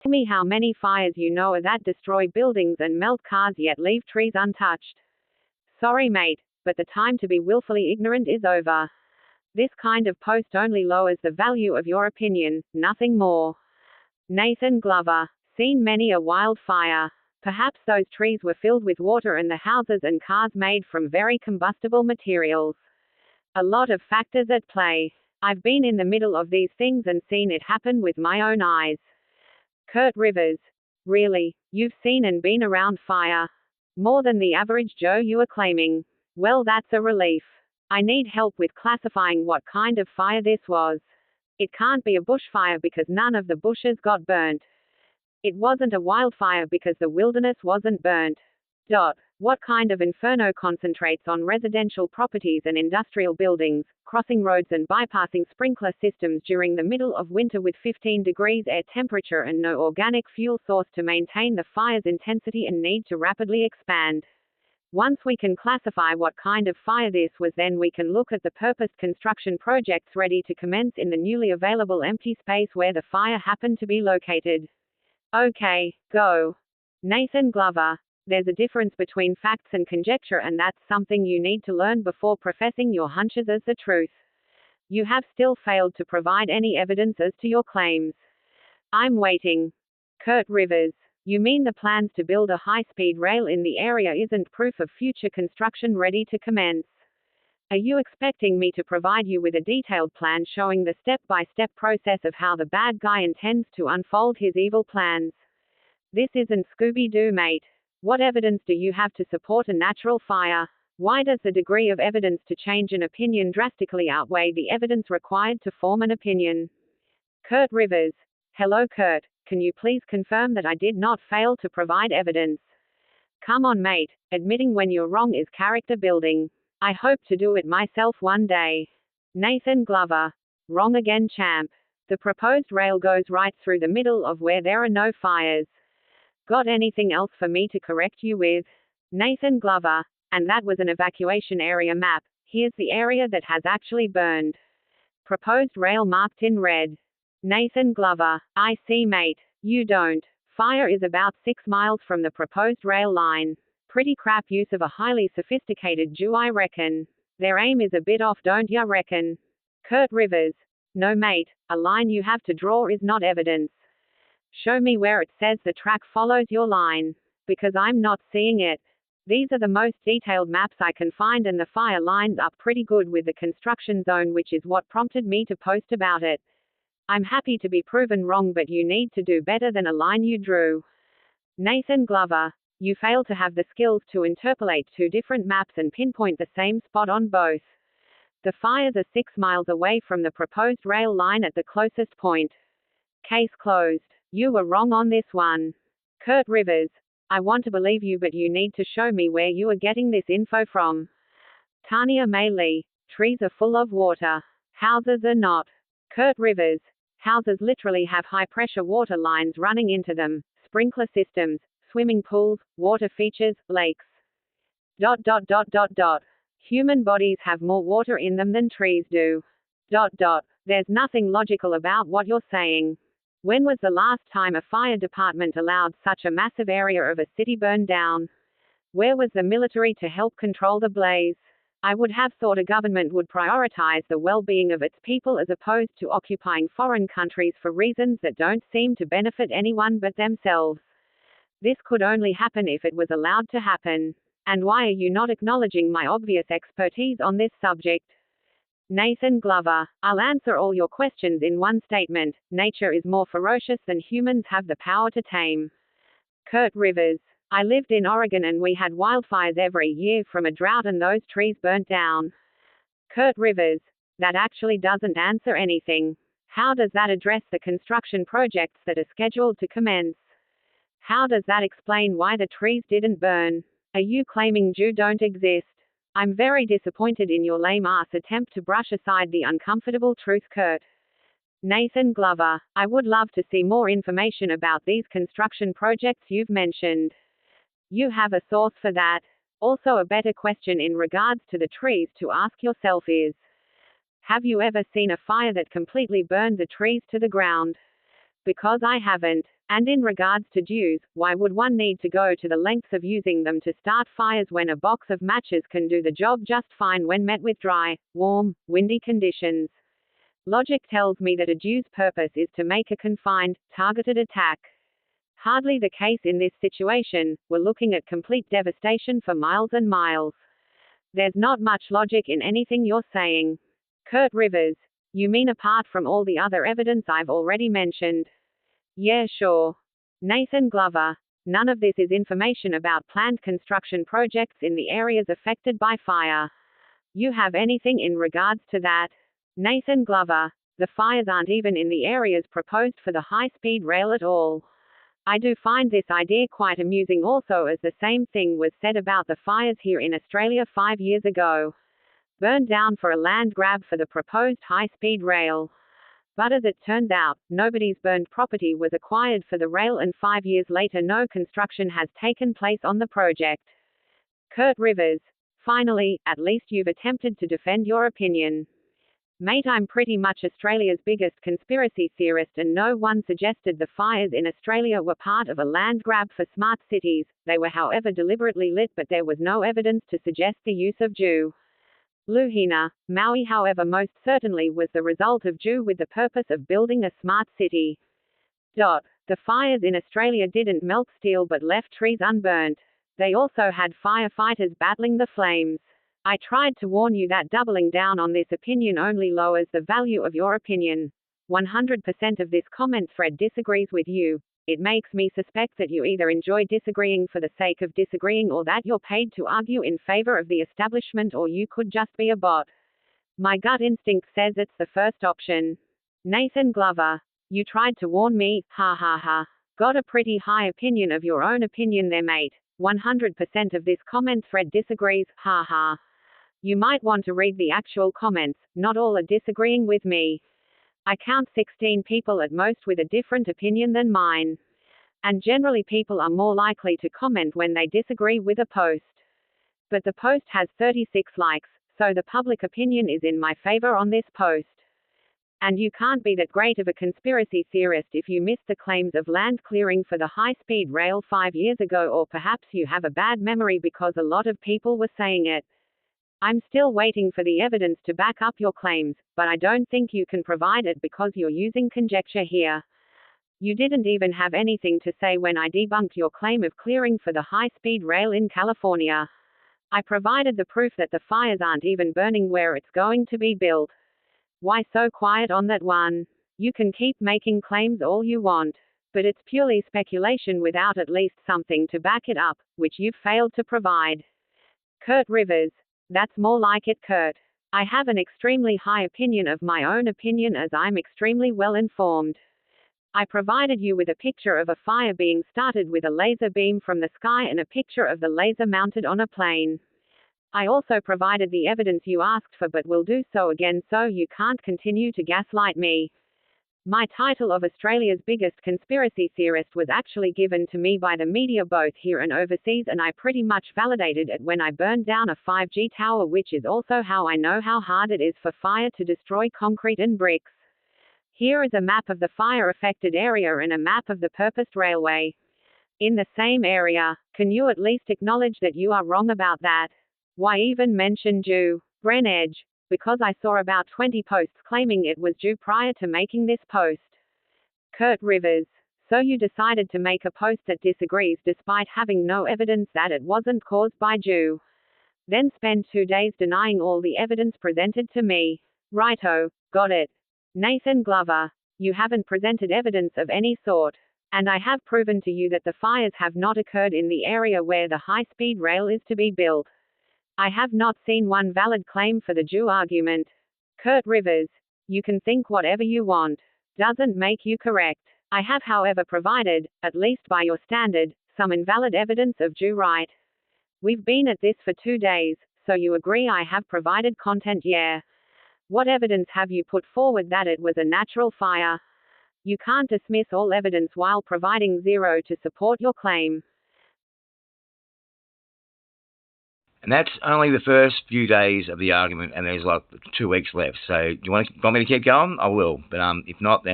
Tell me how many fires you know that destroy buildings and melt cars yet leave trees untouched. Sorry mate, but the time to be willfully ignorant is over. This kind of post only lowers the value of your opinion, nothing more. Nathan Glover. Seen many a wildfire. Perhaps those trees were filled with water and the houses and cars made from very combustible materials. A lot of factors at play. I've been in the middle of these things and seen it happen with my own eyes. Kurt Rivers. Really? You've seen and been around fire? More than the average Joe you are claiming. Well, that's a relief. I need help with classifying what kind of fire this was. It can't be a bushfire because none of the bushes got burnt. It wasn't a wildfire because the wilderness wasn't burnt. What kind of inferno concentrates on residential properties and industrial buildings, crossing roads and bypassing sprinkler systems during the middle of winter with 15 degrees air temperature and no organic fuel source to maintain the fire's intensity and need to rapidly expand? Once we can classify what kind of fire this was, then we can look at the purposed construction projects ready to commence in the newly available empty space where the fire happened to be located. Okay, go. Nathan Glover. There's a difference between facts and conjecture, and that's something you need to learn before professing your hunches as the truth. You have still failed to provide any evidence as to your claims. I'm waiting. Kurt Rivers. You mean the plans to build a high-speed rail in the area isn't proof of future construction ready to commence? Are you expecting me to provide you with a detailed plan showing the step-by-step process of how the bad guy intends to unfold his evil plans? This isn't Scooby-Doo, mate. What evidence do you have to support a natural fire? Why does the degree of evidence to change an opinion drastically outweigh the evidence required to form an opinion? Kurt Rivers. Hello Kurt, can you please confirm that I did not fail to provide evidence? Come on mate, admitting when you're wrong is character building. I hope to do it myself one day. Nathan Glover. Wrong again champ. The proposed rail goes right through the middle of where there are no fires. Got anything else for me to correct you with? Nathan Glover. And that was an evacuation area map. Here's the area that has actually burned. Proposed rail marked in red. Nathan Glover. I see mate. You don't. Fire is about 6 miles from the proposed rail line. Pretty crap use of a highly sophisticated Jew, I reckon. Their aim is a bit off, don't ya reckon? Kurt Rivers. No mate, a line you have to draw is not evidence. Show me where it says the track follows your line. Because I'm not seeing it. These are the most detailed maps I can find, and the fire lines up pretty good with the construction zone, which is what prompted me to post about it. I'm happy to be proven wrong, but you need to do better than a line you drew. Nathan Glover. You fail to have the skills to interpolate 2 different maps and pinpoint the same spot on both. The fires are 6 miles away from the proposed rail line at the closest point. Case closed. You were wrong on this one. Kurt Rivers. I want to believe you, but you need to show me where you are getting this info from. Tanya May Lee. Trees are full of water. Houses are not. Kurt Rivers. Houses literally have high-pressure water lines running into them, sprinkler systems, swimming pools, water features, lakes. Human bodies have more water in them than trees do. There's nothing logical about what you're saying. When was the last time a fire department allowed such a massive area of a city burn down? Where was the military to help control the blaze? I would have thought a government would prioritize the well-being of its people as opposed to occupying foreign countries for reasons that don't seem to benefit anyone but themselves. This could only happen if it was allowed to happen. And why are you not acknowledging my obvious expertise on this subject? Nathan Glover. I'll answer all your questions in one statement. Nature is more ferocious than humans have the power to tame. Kurt Rivers. I lived in Oregon and we had wildfires every year from a drought and those trees burnt down. Kurt Rivers. That actually doesn't answer anything. How does that address the construction projects that are scheduled to commence? How does that explain why the trees didn't burn? Are you claiming Jew don't exist? I'm very disappointed in your lame-ass attempt to brush aside the uncomfortable truth, Kurt. Nathan Glover. I would love to see more information about these construction projects you've mentioned. You have a source for that? Also, a better question in regards to the trees to ask yourself is, have you ever seen a fire that completely burned the trees to the ground? Because I haven't. And in regards to dews, why would one need to go to the lengths of using them to start fires when a box of matches can do the job just fine when met with dry, warm, windy conditions? Logic tells me that a dew's purpose is to make a confined, targeted attack. Hardly the case in this situation. We're looking at complete devastation for miles and miles. There's not much logic in anything you're saying. Kurt Rivers. You mean apart from all the other evidence I've already mentioned? Yeah, sure. Nathan Glover. None of this is information about planned construction projects in the areas affected by fire. You have anything in regards to that? Nathan Glover. The fires aren't even in the areas proposed for the high-speed rail at all. I do find this idea quite amusing also, as the same thing was said about the fires here in Australia 5 years ago. Burned down for a land grab for the proposed high-speed rail. But as it turns out, nobody's burned property was acquired for the rail, and 5 years later no construction has taken place on the project. Kurt Rivers. Finally, at least you've attempted to defend your opinion. Mate, I'm pretty much Australia's biggest conspiracy theorist, and no one suggested the fires in Australia were part of a land grab for smart cities. They were however deliberately lit, but there was no evidence to suggest the use of dew. Luhina. Maui however most certainly was the result of dew with the purpose of building a smart city. The fires in Australia didn't melt steel but left trees unburnt. They also had firefighters battling the flames. I tried to warn you that doubling down on this opinion only lowers the value of your opinion. 100% of this comment thread disagrees with you. It makes me suspect that you either enjoy disagreeing for the sake of disagreeing, or that you're paid to argue in favor of the establishment, or you could just be a bot. My gut instinct says it's the first option. Nathan Glover. You tried to warn me, ha ha ha. Got a pretty high opinion of your own opinion there, mate. 100% of this comment thread disagrees, ha ha. You might want to read the actual comments. Not all are disagreeing with me. I count 16 people at most with a different opinion than mine. And generally people are more likely to comment when they disagree with a post. But the post has 36 likes, so the public opinion is in my favor on this post. And you can't be that great of a conspiracy theorist if you missed the claims of land clearing for the high-speed rail 5 years ago, or perhaps you have a bad memory because a lot of people were saying it. I'm still waiting for the evidence to back up your claims, but I don't think you can provide it because you're using conjecture here. You didn't even have anything to say when I debunked your claim of clearing for the high-speed rail in California. I provided the proof that the fires aren't even burning where it's going to be built. Why so quiet on that one? You can keep making claims all you want, but it's purely speculation without at least something to back it up, which you've failed to provide. Kurt Rivers. That's more like it, Kurt. I have an extremely high opinion of my own opinion, as I'm extremely well informed. I provided you with a picture of a fire being started with a laser beam from the sky and a picture of the laser mounted on a plane. I also provided the evidence you asked for, but will do so again, so you can't continue to gaslight me. My title of Australia's biggest conspiracy theorist was actually given to me by the media both here and overseas, and I pretty much validated it when I burned down a 5G tower, which is also how I know how hard it is for fire to destroy concrete and bricks. Here is a map of the fire-affected area and a map of the purposed railway. In the same area. Can you at least acknowledge that you are wrong about that? Why even mention dew? Bren Edge. Because I saw about 20 posts claiming it was dew prior to making this post. Kurt Rivers. So you decided to make a post that disagrees despite having no evidence that it wasn't caused by dew. Then spend 2 days denying all the evidence presented to me. Righto. Got it. Nathan Glover. You haven't presented evidence of any sort. And I have proven to you that the fires have not occurred in the area where the high-speed rail is to be built. I have not seen one valid claim for the dew argument. Kurt Rivers. You can think whatever you want. Doesn't make you correct. I have however provided, at least by your standard, some invalid evidence of dew, right? We've been at this for 2 days, so you agree I have provided content, yeah? What evidence have you put forward that it was a natural fire? You can't dismiss all evidence while providing zero to support your claim. And that's only the first few days of the argument, and there's like 2 weeks left. So do you want me to keep going? I will. But if not, then